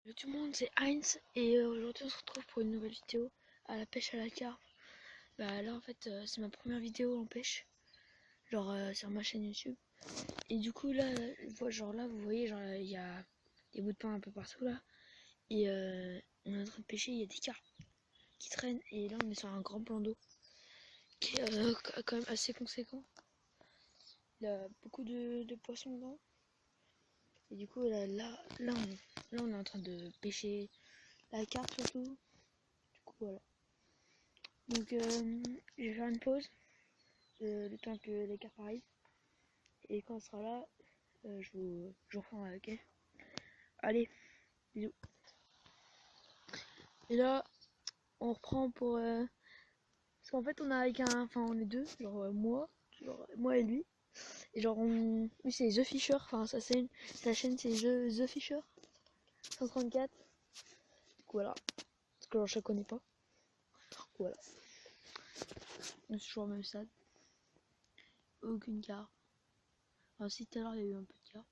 Salut tout le monde, c'est Heinz et aujourd'hui on se retrouve pour une nouvelle vidéo à la pêche à la carpe. Bah là en fait c'est ma première vidéo en pêche, genre sur ma chaîne YouTube. Et du coup là, genre là vous voyez genre il y a des bouts de pain un peu partout là. Et on est en train de pêcher, il y a des carpes qui traînent et là on est sur un grand plan d'eau qui est quand même assez conséquent. Il y a beaucoup de poissons dedans. Et du coup là on est en train de pêcher la carpe surtout. Du coup voilà. Donc je vais faire une pause, le temps que les cartes arrivent. Et quand on sera là, je vous reprends, ok. Allez, bisous. Et là, on reprend pour... parce qu'en fait, on a avec un... Enfin, on est deux, genre moi et lui. Et genre, lui, c'est The Fisher. Enfin, sa chaîne, c'est The Fisher. 134. Du coup, voilà. Parce que genre, je la connais pas. Voilà. On est toujours au même stade. Aucune carte. Enfin, si tout à l'heure, il y a eu un peu de carte.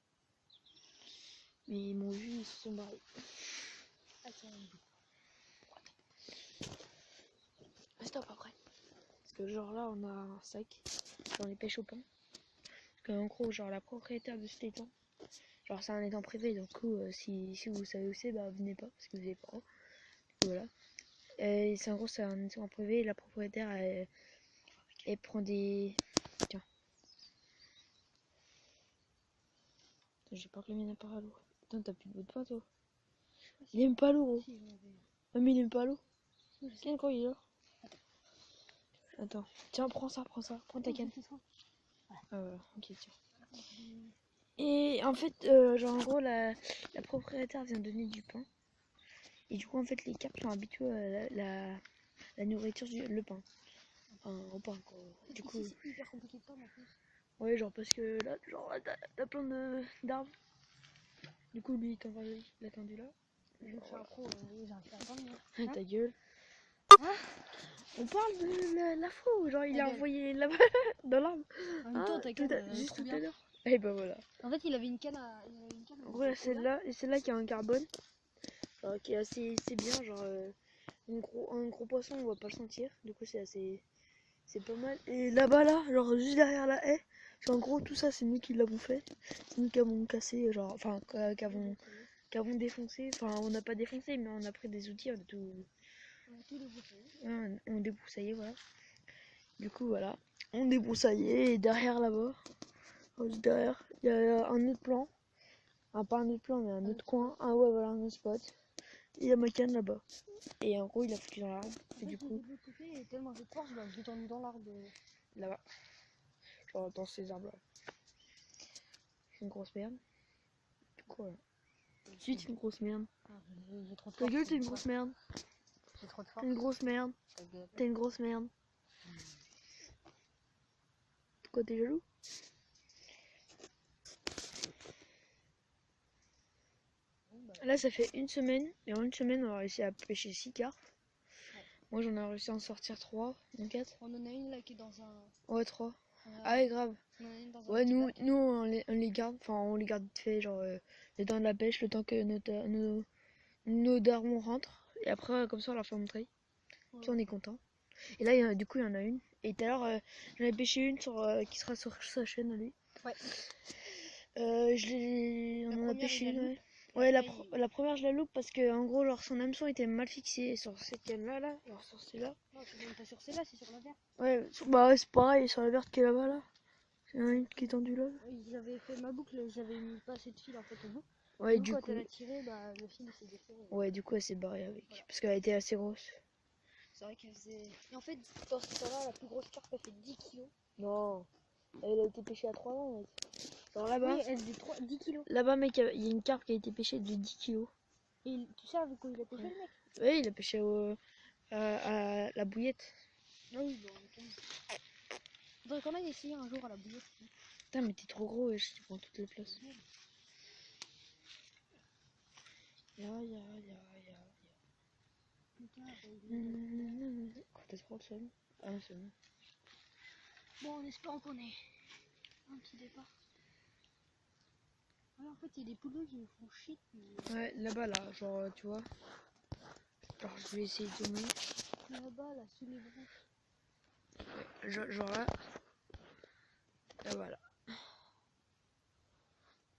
Mais ils m'ont vu, ils se sont barrés. Stop après. Parce que genre là on a un sac, on les pêche au pain. Parce qu'en gros genre la propriétaire de cet étang, genre c'est un étang privé donc si vous savez où c'est bah venez pas parce que vous avez pas. Voilà. Et c'est en gros c'est un étang privé et la propriétaire elle prend des... Tiens. J'ai peur que le mien n'a pas à l'eau. Putain t'as plus de bout de pain toi. Il aime pas l'eau. Ah mais il aime pas l'eau. Quel quand il est là. Attends. Tiens prends ça, prends ta canne. Ok tiens. Et en fait, genre en gros, la propriétaire vient donner du pain. Et du coup, en fait, les carpes sont habitués à la nourriture, le pain. Enfin, au pain, quoi. Du coup, c'est hyper compliqué de pain en plus. ouais, genre parce que là, genre, t'as plein d'arbres. Du coup, lui, il a tendu là. Je suis un pro, j'ai un faire attendre. Hein, ta gueule. Hein. On parle de l'info, genre il a envoyé là-bas dans l'arbre. En même temps, ta canne, Juste trop tout à bien. l'heure. Et bah voilà. En fait, il avait une canne à. Il avait une canne En gros, là, celle-là, et celle-là qui a un carbone. Genre, qui est assez bien, genre un gros poisson, on va pas le sentir. Du coup, c'est pas mal. Et là-bas, là, genre juste derrière la haie, genre, en gros, tout ça, c'est nous qui l'avons fait. C'est nous qui avons cassé, genre, enfin, qu'avons défoncé. Enfin, on n'a pas défoncé, mais on a pris des outils, on a tout déboussé. on débroussaillait, voilà. Du coup, voilà, on débroussaillait, et derrière là-bas, juste derrière, il y a un autre plan. Ah, pas un autre plan, mais un autre coin. Ah ouais, voilà, un autre spot. Il y a ma canne là-bas. Et en gros, il a foutu dans l'arbre. Et du coup, de l'autre côté, et tellement j'ai de force, je l'ai tendu dans l'arbre. là-bas. Genre dans ces arbres là. C'est une grosse merde. Du coup, voilà. Si, c'est une grosse merde. J'ai trop de Ta force. gueule, t'es une grosse merde. J'ai trop de force. T'es une grosse merde. T'es une grosse merde. Pourquoi t'es jaloux? Là, ça fait une semaine. Et en une semaine, on a réussi à pêcher 6 carpes. Moi, j'en ai réussi à en sortir 3, donc 4. On en a une là qui est dans un. Ouais, 3. Ah ouais, grave. On en a une dans un Ouais, petit nous, bac. on les garde. Enfin, on les garde vite fait, genre le temps de la pêche, le temps que nos darons rentrent. Et après, comme ça, on leur fait montrer. Puis on est content. Et là, du coup, il y en a une. Et tout à l'heure, j'en ai pêché une qui sera sur sa chaîne à lui. Ouais. On en a pêché une, ouais. Ouais, la première, je la loupe parce que, en gros, genre, son hameçon était mal fixé sur cette canne-là, là. Genre, sur celle-là. Non, c'est même pas sur celle-là, c'est sur la verte. Ouais, bah, ouais, c'est pareil, sur la verte qui est là-bas, là. Il y en a une qui est tendue là. Oui, j'avais fait ma boucle, j'avais mis pas assez de fil en fait au bout. Ouais, Et du quand coup. elle a tiré, bah, le fil s'est déchiré. Ouais, du coup, elle s'est barrée avec. Voilà. Parce qu'elle était assez grosse. C'est vrai qu'elle faisait. Et en fait, dans ce temps-là, la plus grosse carpe, elle fait 10 kilos. Non, elle a été pêchée à 3 ans, mec. Alors là-bas. Oui, elle faisait 10 kilos. Là-bas, mec, il y a une carpe qui a été pêchée de 10 kilos. Et tu sais avec quoi il a pêché, le mec? Ouais, il a pêché à la bouillette. Ah oui, bon, faudrait qu'on aille essayer un jour à la bouillette. Putain, mais t'es trop gros, je te prends toute la place. Quand t'as trop le seum. Ah, c'est bon. Bon, en espérant qu'on ait un petit départ. Ouais, en fait, il y a des poules qui me font chier. Ouais, là-bas, là, genre, tu vois. Genre, je vais essayer de zoomer. Là-bas, là, sous les branches. Genre là. Et voilà.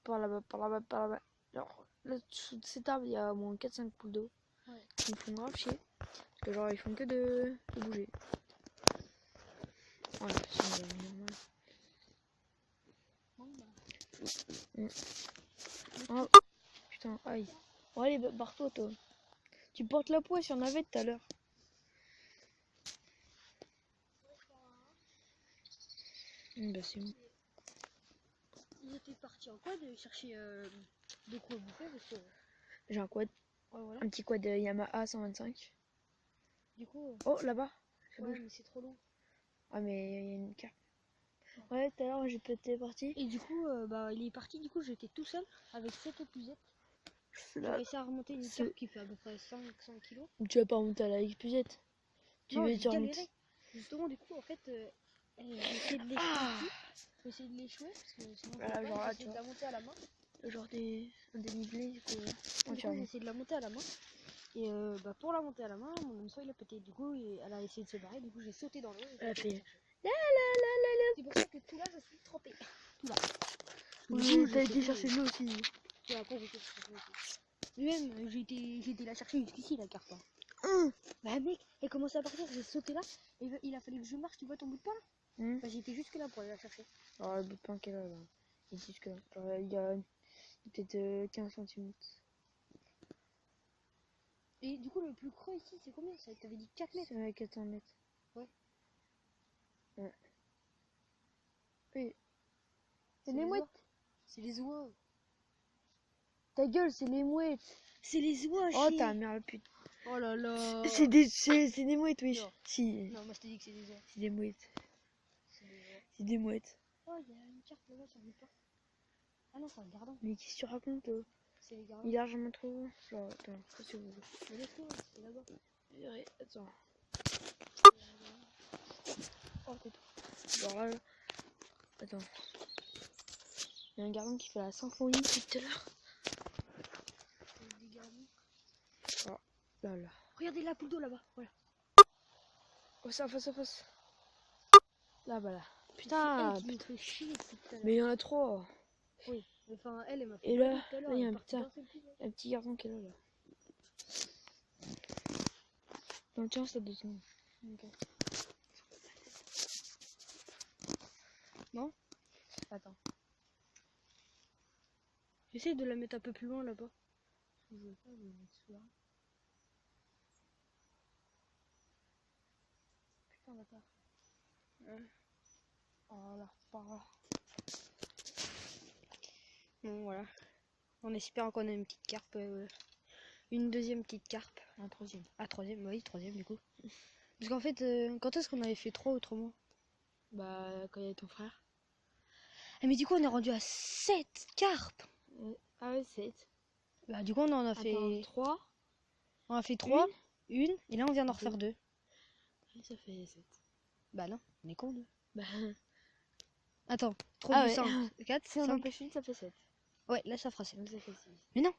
Par là-bas, par là-bas, par là-bas. Genre, là, sous cet arbre, il y a au moins 4-5 poules d'eau. Ouais. Qui me font grave chier. Parce que, genre, ils font que de bouger. Voilà, c'est normal. Bon, bah. Oh, putain, aïe. Bon, allez, barre-toi, toi. Tu portes la poisse, il y en avait tout à l'heure. Bah, c'est bon. Ils étaient partis en quad chercher de quoi bouffer parce que. J'ai un quad. Ouais, voilà. Un petit quad Yamaha 125. Du coup. Oh, là-bas. Ça Ouais, bouge. mais c'est trop long. Ah, mais il y a une carte. Ouais, tout à l'heure, j'étais parti. Et du coup, bah, il est parti. Du coup, j'étais tout seul avec 7 épuisettes. J'ai Là, réussi à remonter une carpe qui fait à peu près 500 kilos. tu vas pas remonter à la épuisette. Tu Non, veux j'ai te galéré. remonter. Justement, du coup, en fait, j'ai essayé de l'échouer Ah, ici. J'ai essayé de l'échouer parce que sinon, je voilà, pouvais pas. genre J'ai là, essayé tu de vois. la monter à la main. Genre un dénivelé, du coup. Du coup, j'ai Entièrement. essayé de la monter à la main. Et bah, pour la monter à la main, mon hameçon il a pété. Du coup, elle a essayé de se barrer. Du coup, j'ai sauté dans l'eau. Elle a fait. C'est pour ça que tout là, je suis trempée. Tout là. Oui, t'as été chercher de l'eau aussi. Et après, j'ai été chercher aussi. Même, j'ai été la chercher jusqu'ici, la carte. Bah, mec, elle commençait à partir. J'ai sauté là. Et il a fallu que je marche. Tu vois ton bout de pain là Bah, j'ai été jusque là pour aller la chercher. Alors, le bout de pain qu'elle a là. Il est jusque là. Genre, il y a peut-être 15 cm. Et du coup, le plus creux ici, c'est combien ça T'avais dit 4 mètres. C'est 400 mètres. Ouais. Ouais. Oui. C'est les mouettes. C'est les oies. Ta gueule, c'est les mouettes. C'est les oies, Oh, chier. ta mère, putain. Oh là là. C'est des mouettes, oui. Non. Si. Non, moi je t'ai dit que c'est des oies. C'est des mouettes. C'est des oies. C'est des mouettes. Oh, il y a une carte là-bas sur le pas. Ah non, c'est un gardon. Mais qu'est-ce que tu racontes C'est les gardons. Il est largement trop gros. Genre, attends, ça c'est où Mais laisse-le, c'est là-bas. Attends. Oh, t'es tout. Genre là. Attends. Il y a un gardon qui fait la symphonie depuis tout à l'heure. Des gardons. Oh, là, là. Regardez la poule d'eau là-bas. Voilà. Oh, ça, face. Là, bah là. C'est Putain. elle qui me fait chier depuis tout à l'heure. Mais il y en a trop. Oui. Enfin, elle m'a fait Et bailler là, tout à l'heure. il y a elle est un partie petit, d'un seul coup, là. un petit gardon qui est là. Là. Donc, tiens, ça 2 secondes. Ok. Non Attends. J'essaie de la mettre un peu plus loin là-bas. Je veux pas me mettre là. Putain, bâtard. Oh là, par là. Bon, voilà. En espérant qu'on ait une petite carpe. Une deuxième petite carpe. Un troisième. Ah, troisième, oui, troisième du coup. Parce qu'en fait, quand est-ce qu'on avait fait 3 autrement Bah, quand il y a ton frère. Ah, mais du coup, on est rendu à 7 carpes. Ah ouais, 7. Bah, du coup, on en a fait 3. On a fait 3, une, et là, on vient d'en Deux. refaire 2. Ça fait 7. Bah, non, on est con, nous. Bah, Attends, 3 Ah du ouais. 5, 4, si on 5. empêche une, ça fait 7. Ouais, là, ça fera 7. Donc ça fait 6. Mais non,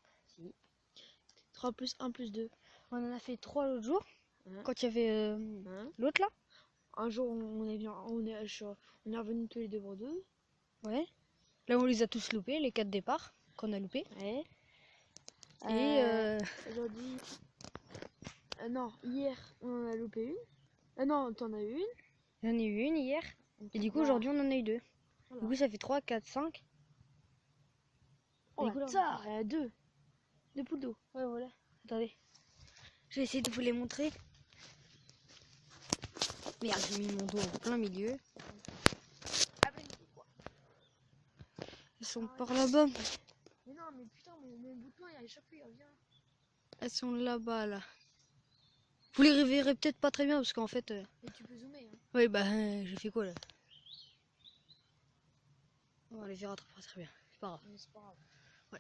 3 plus 1 plus 2. on en a fait 3 l'autre jour, Hein. quand il y avait Hein. l'autre là. Un jour, on est revenu tous les deux pour 2. Ouais. Là, on les a tous loupés, les 4 départs qu'on a loupés. Ouais. Et Aujourd'hui. Non, hier, on en a loupé une. Non, t'en as eu une. j'en ai eu une hier. Et du coup, Voilà. aujourd'hui, on en a eu 2. Voilà. Du coup, ça fait 3, 4, 5. Oh, du coup, là, tard, il y a 2. 2 poules d'eau. Ouais, voilà. Attendez. Je vais essayer de vous les montrer. Merde, j'ai mis mon dos en plein milieu. Elles sont par là-bas. Mais non, mais putain, mon bout de pain, à chaque fois, il revient. Elles sont là-bas, là. Vous les reverrez peut-être pas très bien parce qu'en fait... Et tu peux zoomer. Hein. Oui, bah, j'ai fait quoi, là? On les verra pas très bien. C'est pas grave. Mais c'est pas grave. Ouais.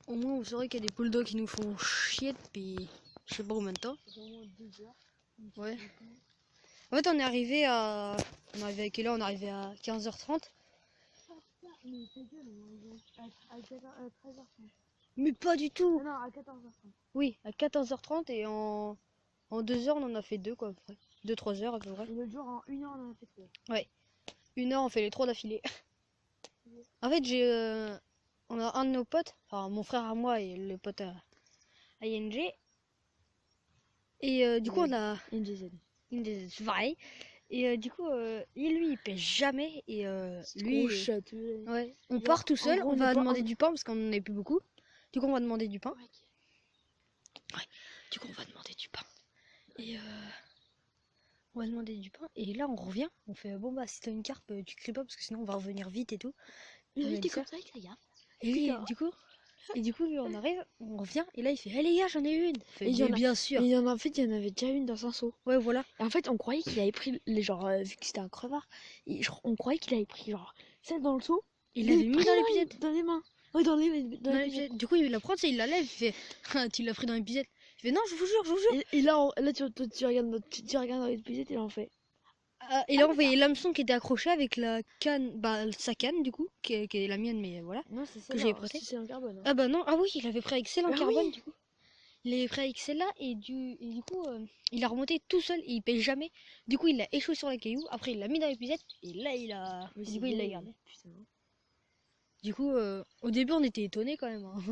Au moins, vous saurez qu'il y a des bulldogs qui nous font chier depuis je sais pas combien de temps. Ça fait au moins 2 heures. Ouais. En fait, on est arrivé à... On est arrivé à quelle heure? On est arrivé à 15h30. Mais ta gueule, à 13h30. Mais pas du tout. Non, à 14h30. Oui, à 14h30 et en 2 heures, on en a fait 2 quoi, à peu près. 2-3 heures à peu près. Et l'autre jour, en 1 heure, on en a fait 3. Ouais. 1 heure, on fait les 3 d'affilée. En fait, on a un de nos potes, enfin mon frère à moi et le pote à ING. Et du coup, on a. NGZ. C'est pareil. Et du coup, lui, il pêche jamais. Et lui. Ouais. On part tout seul, on va demander du pain parce qu'on n'en a plus beaucoup. Du coup, on va demander du pain. Ouais. Du coup, on va demander du pain. Et on va demander du pain. Et là, on revient. On fait bon, bah, si t'as une carpe, tu cries pas parce que sinon, on va revenir vite et tout. Il était comme ça avec la gaffe. Et lui, du coup, lui, on arrive, on revient. Et là, il fait, hey les gars, j'en ai une. Fait, mais bien sûr. Et il y en a, en fait, il y en avait déjà une dans un seau. Ouais, voilà. Et en fait, on croyait qu'il avait pris, genre, vu que c'était un crevard, on croyait qu'il avait pris, genre, celle dans le seau. Il l'avait mis dans l'épisode. Dans les mains. Oui, dans l'épisode. Du coup, il la prend, il la lève, il fait, tu l'as pris dans l'épisode. Il fait, non, je vous jure. Et là, tu regardes dans l'épisode et là, on fait. Et là, on voyait l'hameçon qui était accroché avec la canne, bah, sa canne, du coup, qui est la mienne, mais voilà. Non, c'est ça. Que j'ai prêté. C'est en carbone. Hein. Ah bah non, ah oui, il avait pris avec celle en carbone, du coup. Il avait pris avec celle-là, et du coup, il a remonté tout seul, et il pêche jamais. Du coup, il l'a échoué sur la caillou, après, il l'a mis dans l'épisode, et là, du coup, il l'a gardé. Putain. Du coup, au début, on était étonnés quand même. Hein.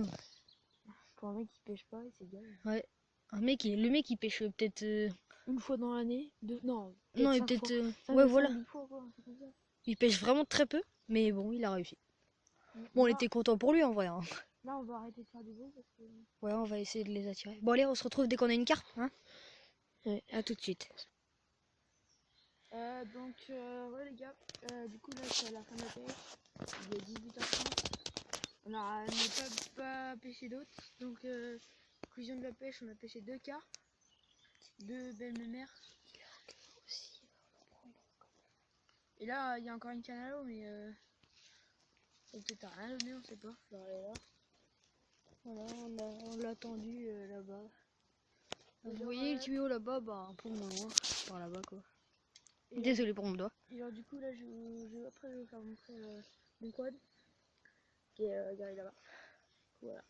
Pour un mec qui pêche pas, c'est bien. Ouais. Le mec, il pêche peut-être... Une fois dans l'année, non, il peut-être... ouais, voilà. Il pêche vraiment très peu, mais bon, il a réussi. Bon, on était content pour lui en vrai. Hein. Là, on va arrêter de faire des bruits parce que... Ouais, on va essayer de les attirer. Bon, allez, on se retrouve dès qu'on a une carpe. Hein, ouais, à tout de suite. Donc, ouais, les gars, du coup, là, c'est à la fin de la pêche. Il est 18h30. On n'a pas pêché d'autres. Donc, conclusion de la pêche, on a pêché 2 carpes, 2 belles mémères. Et là, il y a encore une canne à l'eau, mais peut-être à rien donné, on sait pas. Genre, elle est là. Voilà, on l'a tendu là-bas. Vous voyez le tuyau là-bas, bah, pour moi, par là-bas quoi. Et désolé pour mon doigt. Et alors, du coup, là, après, je vais vous faire montrer mon quad qui est garé là-bas. Voilà.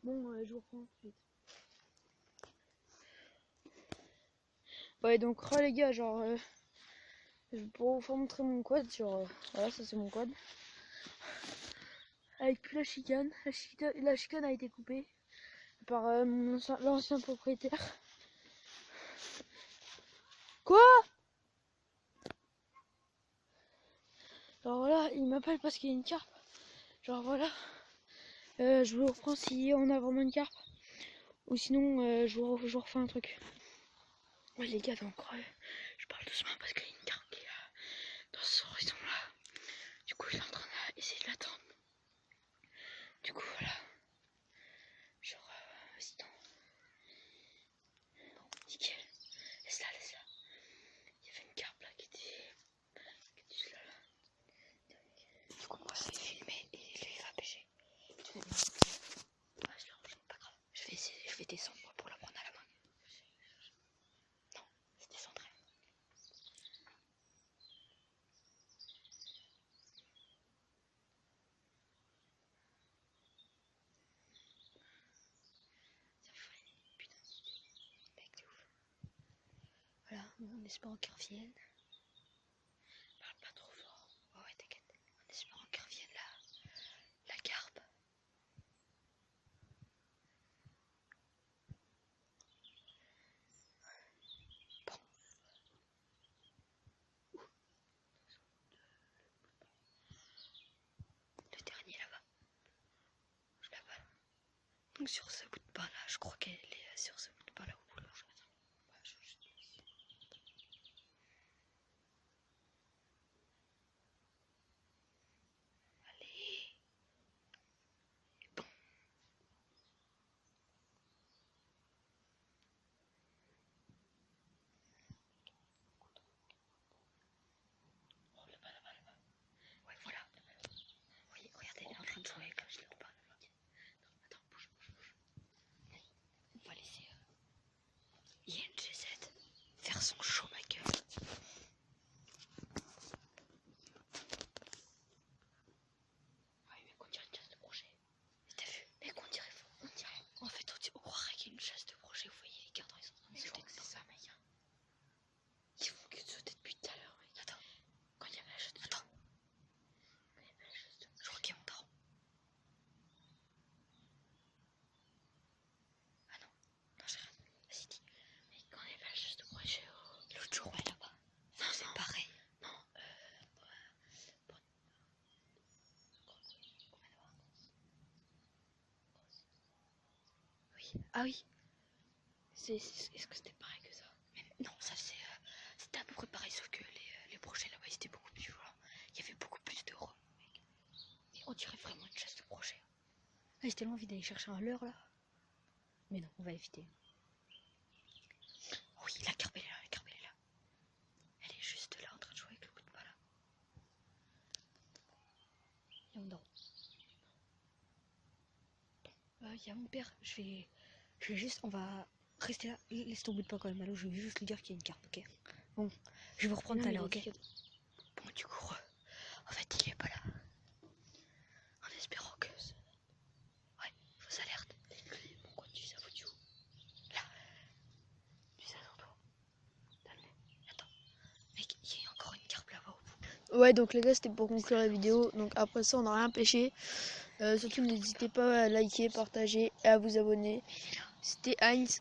Bon, je vous reprends vite. Ouais, donc, les gars, genre, pour vous faire montrer mon quad, genre, voilà, ça c'est mon quad. Avec plus la chicane. La chicane a été coupée par l'ancien propriétaire. Quoi? Alors voilà, il m'appelle parce qu'il y a une carpe. Genre voilà. Je vous reprends si on a vraiment une carpe. Ou sinon, je vous refais un truc. Ouais, les gars, donc, je parle doucement parce qu'il y a une carpe qui est dans ce horizon là. Du coup, il est en train d'essayer de l'attendre. Du coup, voilà. Genre, vas-y, non. Bon, nickel. Laisse-la. Il y avait une carpe là qui était juste là. Du coup, moi, je vais filmer et lui, il va pêcher. Tu vas bien. Ah, je le range, pas grave. Je vais descendre moi pour la prendre à la main. Non, je descendrai. Ça ferait une putain d'idée. Mec, t'es ouf. Voilà, en espérant qu'elle revienne. Parle pas trop fort. Oh ouais, t'inquiète. En espérant qu'elle revienne la carpe. Bon. Le dernier là-bas. Je l'avale. Donc sur ce bout de pas là, je crois qu'elle est sur ce bout de pas là au bout là. Allez. Bon. Oh là-bas. Ouais, voilà. Oui, regardez, elle est en train de jouer comme je ne l'ai pas. Attends, bouge. On va laisser. Ah oui. Est-ce que c'était pareil que ça? Mais non, ça c'était à peu près pareil, sauf que les brochets là-bas ils étaient beaucoup plus violents. Il y avait beaucoup plus de rhum, mec. Mais on dirait vraiment une chasse de brochets. Ah, j'ai tellement envie d'aller chercher un leurre là. Mais non, on va éviter. Oui, la carpe elle est là, la carpe elle est là. Elle est juste là en train de jouer avec le coup de pala. Et on dort. Il y a mon père, je vais juste, on va rester là. Laisse ton bout de pain quand même, allô, je vais juste lui dire qu'il y a une carpe, ok? Bon, je vais vous reprendre tout à l'heure, ok? Bon, du coup, en fait, il est pas là. En espérant que... Ouais, fausse alerte. Pourquoi tu sais, foutu où? Là. Tu sais, sur toi. Donne-le. Attends. Mec, il y a encore une carpe là-bas au bout. Ouais, donc les gars, c'était pour conclure la vidéo. Donc après ça, on n'a rien pêché. Surtout, n'hésitez pas à liker, partager et à vous abonner. C'était Heinz.